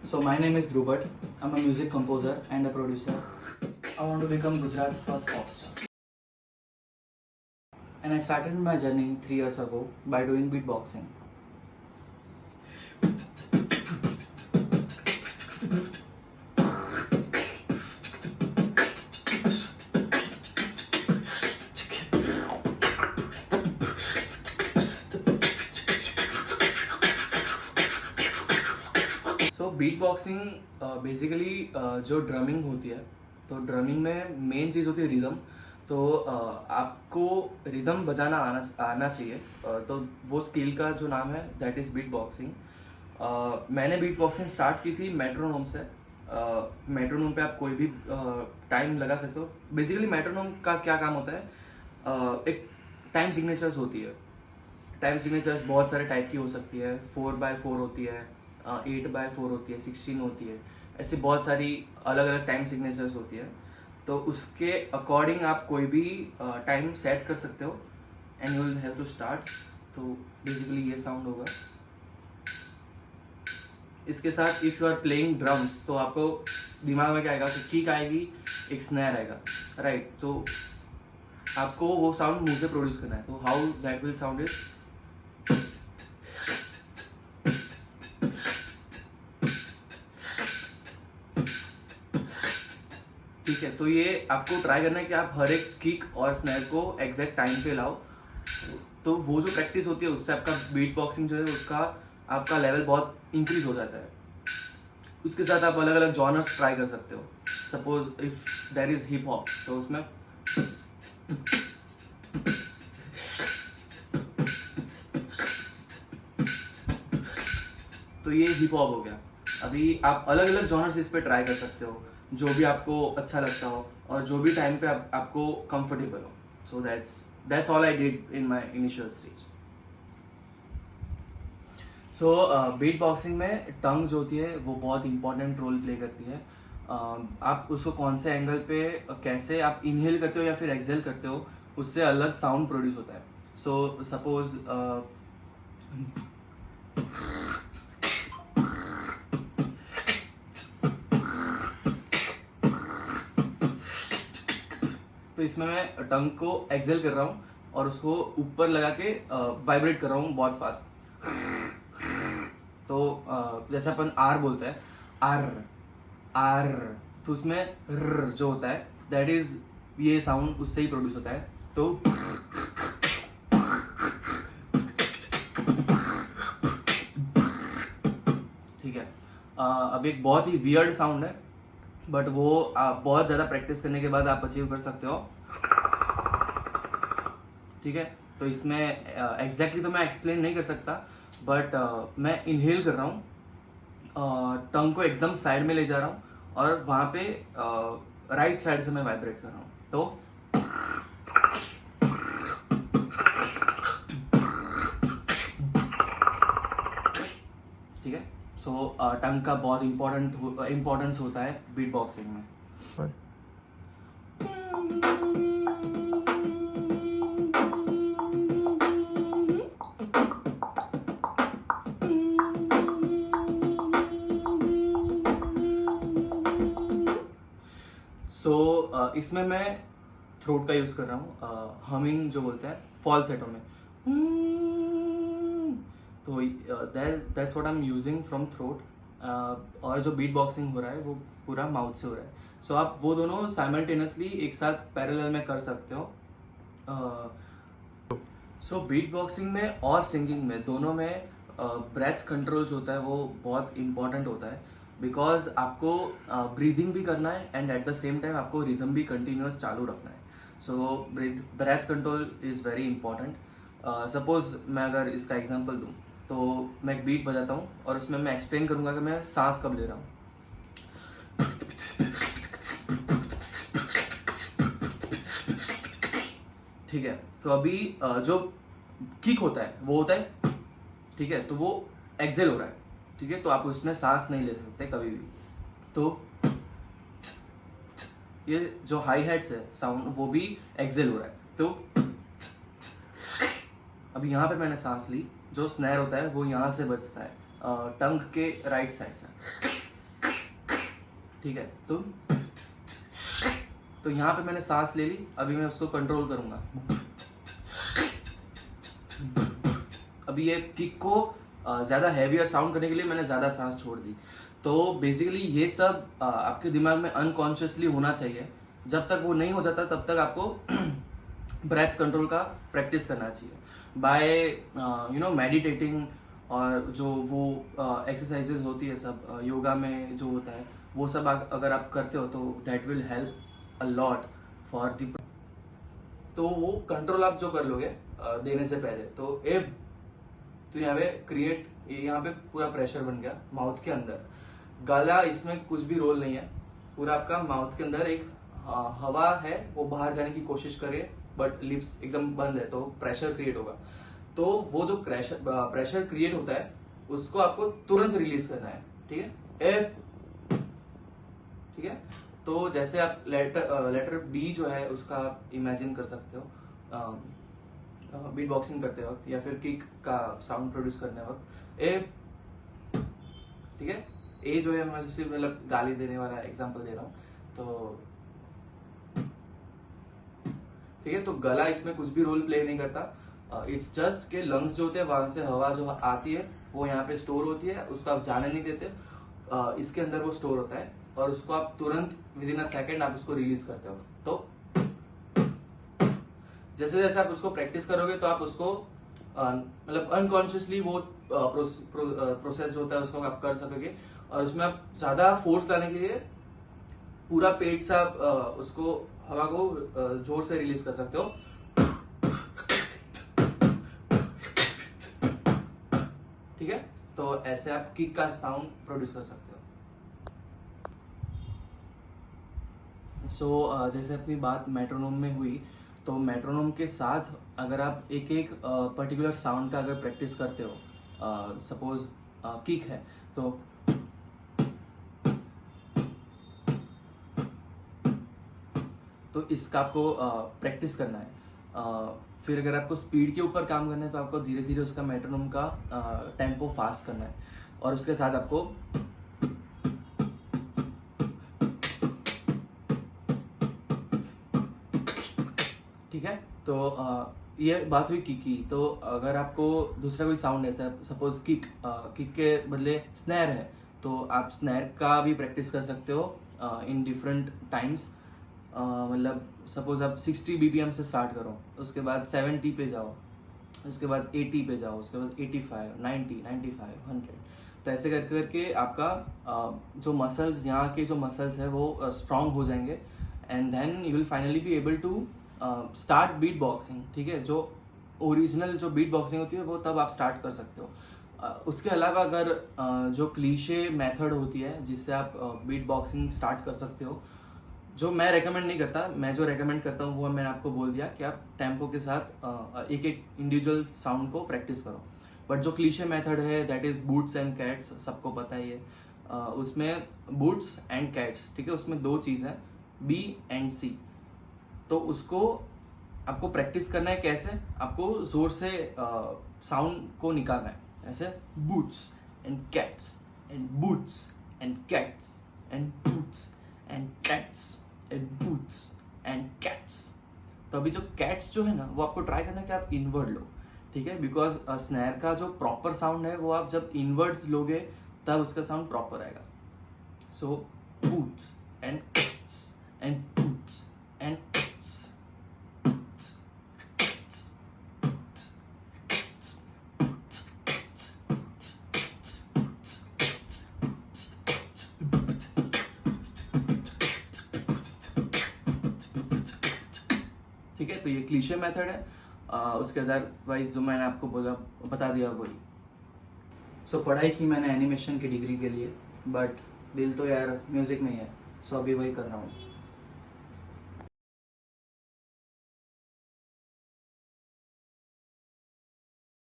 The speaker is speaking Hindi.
So my name is Dhruv Bhatt. I'm a music composer and a producer. I want to become Gujarat's first pop star. And I started my journey 3 years ago by doing beatboxing. So beat boxing basically जो ड्रमिंग होती है, तो ड्रमिंग में मेन चीज़ होती है रिदम. तो आपको रिदम बजाना आना चाहिए. तो वो स्किल का जो नाम है दैट इज़ बीट बॉक्सिंग. मैंने बीट बॉक्सिंग स्टार्ट की थी मेट्रोनोम से. मेट्रोनोम पे आप कोई भी टाइम लगा सकते हो. बेसिकली मेट्रोनोम का क्या काम होता है, एक टाइम सिग्नेचर्स होती है. टाइम सिग्नेचर्स बहुत सारे टाइप की हो सकती है. 4x4 होती है, 8x4 होती है, 16 होती है. ऐसी बहुत सारी अलग अलग टाइम सिग्नेचर्स होती है. तो उसके अकॉर्डिंग आप कोई भी टाइम सेट कर सकते हो and you will have to start. तो बेसिकली ये साउंड होगा. इसके साथ if you are playing drums तो आपको दिमाग में क्या आएगा कि किक आएगी, एक स्नैर आएगा, राइट. तो आपको वो साउंड मुंह से प्रोड्यूस करना है. तो how that will sound is, ठीक है. तो ये आपको ट्राई करना है कि आप हर एक किक और स्नैर को एग्जैक्ट टाइम पे लाओ. तो वो जो प्रैक्टिस होती है उससे आपका बीट बॉक्सिंग जो है उसका आपका लेवल बहुत इंक्रीज हो जाता है. उसके साथ आप अलग अलग जॉनर्स ट्राई कर सकते हो. Suppose if there is hip hop, तो उसमें तो ये हिप हॉप हो गया. अभी आप अलग अलग जॉनर्स इस पे ट्राई कर सकते हो, जो भी आपको अच्छा लगता हो और जो भी टाइम पे आपको कंफर्टेबल हो. So that's all I did in my initial stage. So beat boxing में टंग जो होती है वो बहुत इंपॉर्टेंट रोल प्ले करती है. आप उसको कौन से एंगल पे कैसे आप इनहेल करते हो या फिर एक्सहेल करते हो, उससे अलग साउंड प्रोड्यूस होता है. सो सपोज तो इसमें मैं टंग को एक्सेल कर रहा हूँ और उसको ऊपर लगा के वाइब्रेट कर रहा हूँ बहुत फास्ट. तो जैसे अपन आर बोलते हैं, आर आर, तो उसमें र जो होता है दैट इज ये साउंड उससे ही प्रोड्यूस होता है. तो ठीक है. अब एक बहुत ही वियर्ड साउंड है बट वो बहुत ज़्यादा प्रैक्टिस करने के बाद आप अचीव कर सकते हो. ठीक है. तो इसमें एग्जैक्टली तो मैं एक्सप्लेन नहीं कर सकता बट मैं इनहेल कर रहा हूँ, टंग को एकदम साइड में ले जा रहा हूँ और वहाँ पे राइट साइड से मैं वाइब्रेट कर रहा हूँ. तो ठीक है. सो टंग का बहुत इम्पोर्टेंस होता है बीट बॉक्सिंग में. सो इसमें मैं थ्रोट का यूज़ कर रहा हूँ. हमिंग जो बोलते हैं फॉलसेटो में. तो that's what I am using from throat. और जो बीट बॉक्सिंग हो रहा है वो पूरा माउथ से हो रहा है. सो आप वो दोनों साइमल्टेनियसली एक साथ पैरेलल में कर सकते हो. सो बीट बॉक्सिंग में और सिंगिंग में दोनों में ब्रेथ कंट्रोल जो होता है वो बहुत इंपॉर्टेंट होता है. बिकॉज आपको ब्रीदिंग भी करना है and at the same time आपको रिदम भी कंटिन्यूस चालू रखना है. So breath control is very important. Suppose मैं अगर इसका एग्जांपल दूँ तो मैं एक बीट बजाता हूँ और उसमें मैं एक्सप्लेन करूँगा कि मैं सांस कब ले रहा हूँ. ठीक है. तो अभी जो किक होता है वो होता है, ठीक है, तो वो एक्सेल हो रहा है. ठीक है. तो आप उसमें सांस नहीं ले सकते कभी भी. तो ये जो हाई हेड्स है साउंड वो भी एक्सेल हो रहा है. तो अभी यहाँ पे मैंने सांस ली, जो स्नैर होता है वो यहाँ से बजता है टंग के राइट साइड से. ठीक है। तो यहाँ पे मैंने सांस ले ली, अभी मैं उसको कंट्रोल करूँगा। अभी ये किक को ज़्यादा हैवियर साउंड करने के लिए मैंने ज़्यादा सांस छोड़ दी। तो बेसिकली ये सब आपके दिमाग में अनकॉन्शियसली होना चाहिए। जब तक वो नहीं हो जाता तब तक आपको ब्रेथ कंट्रोल का प्रैक्टिस करना चाहिए बाय मेडिटेटिंग, और जो वो एक्सरसाइजेज होती है सब योगा में जो होता है वो सब अगर आप करते हो तो that will help a lot for the. तो वो कंट्रोल आप जो कर लोगे देने से पहले, तो यहाँ पे क्रिएट, यहाँ पे पूरा प्रेशर बन गया माउथ के अंदर। गला इसमें कुछ भी रोल नहीं है, पूरा आपका माउथ के अंदर एक हवा है वो बाहर जाने की कोशिश करे, बट लिप्स एकदम बंद है तो प्रेशर क्रिएट होगा। तो वो जो प्रेशर क्रिएट होता है उसको आपको तुरंत रिलीज करना है, ठीक है। ठीक है, तो जैसे आप लेटर बी जो है उसका आप इमेजिन कर सकते हो बीट बॉक्सिंग करते वक्त या फिर किक का साउंड प्रोड्यूस करने वक्त। ए, ठीक है, ए जो है मैं सिर्फ मतलब गाली देने वाला एग्जांपल दे रहा हूँ। तो ठीक है, तो गला इसमें कुछ भी रोल प्ले नहीं करता। इट्स जस्ट के लंग्स जो होते हैं वहां से हवा जो आती है वो यहाँ पे स्टोर होती है, उसको आप जाने नहीं देते। इसके अंदर वो स्टोर होता है और उसको आप तुरंत विद इन अ सेकेंड आप उसको रिलीज करते हो। तो जैसे जैसे आप उसको प्रैक्टिस करोगे तो आप उसको मतलब अनकॉन्शियसली वो प्रोसेस जो होता है उसको आप कर सकोगे। और उसमें आप ज्यादा फोर्स लाने के लिए पूरा पेट से आप उसको हवा को जोर से रिलीज कर सकते हो। ठीक है, तो ऐसे आप किक का साउंड प्रोड्यूस कर सकते हो। सो जैसे अपनी बात मेट्रोनोम में हुई, तो मेट्रोनोम के साथ अगर आप एक एक पर्टिकुलर साउंड का अगर प्रैक्टिस करते हो, सपोज किक है तो इसका आपको प्रैक्टिस करना है। फिर अगर आपको स्पीड के ऊपर काम करना है तो आपको धीरे धीरे उसका मेट्रोनोम का टेम्पो फास्ट करना है, और उसके साथ आपको ठीक है। तो ये बात हुई किक की। तो अगर आपको दूसरा कोई साउंड है, सपोज किक के बदले स्नैर है, तो आप स्नैर का भी प्रैक्टिस कर सकते हो इन डिफरेंट टाइम्स। मतलब सपोज आप 60 BPM से स्टार्ट करो, उसके बाद 70 पे जाओ, उसके बाद 80 पे जाओ, उसके बाद 85, 90, 95, 100। तो ऐसे करके आपका जो मसल्स, यहाँ के जो मसल्स है वो स्ट्रांग हो जाएंगे, and then you will finally be able to start beat boxing. ठीक है, जो ओरिजिनल जो बीट बॉक्सिंग होती है वो तब आप स्टार्ट कर सकते हो। उसके अलावा अगर जो क्लीशे मेथड होती है जिससे आप बीट बॉक्सिंग स्टार्ट कर सकते हो, जो मैं रेकमेंड नहीं करता, मैं जो रेकमेंड करता हूँ वो मैंने आपको बोल दिया कि आप टेम्पो के साथ एक एक इंडिविजुअल साउंड को प्रैक्टिस करो। बट जो क्लीशे मेथड है that is boots and cats, सबको पता ही है। उसमें बूट्स एंड कैट्स, ठीक है, उसमें दो चीज़ है, बी एंड सी। तो उसको आपको प्रैक्टिस करना है कैसे, आपको जोर से साउंड को निकालना है, ऐसे boots and cats and boots and cats and boots and cats and boots and cats. तो अभी जो कैट्स जो है ना वो आपको ट्राई करना है कि आप इनवर्ड लो, ठीक है, बिकॉज स्नैर का जो प्रॉपर साउंड है वो आप जब इनवर्ड्स लोगे तब उसका साउंड प्रॉपर आएगा। So boots and cats and boots and cats, boots cats boots cats boots cats boots cats boots cats boots cats boots cats. ठीक है, तो ये क्लीशे मेथड है। उसके अदरवाइज जो मैंने आपको बता दिया वही। सो पढ़ाई की मैंने एनिमेशन की डिग्री के लिए, बट दिल तो यार म्यूज़िक में ही है, सो अभी वही कर रहा हूँ।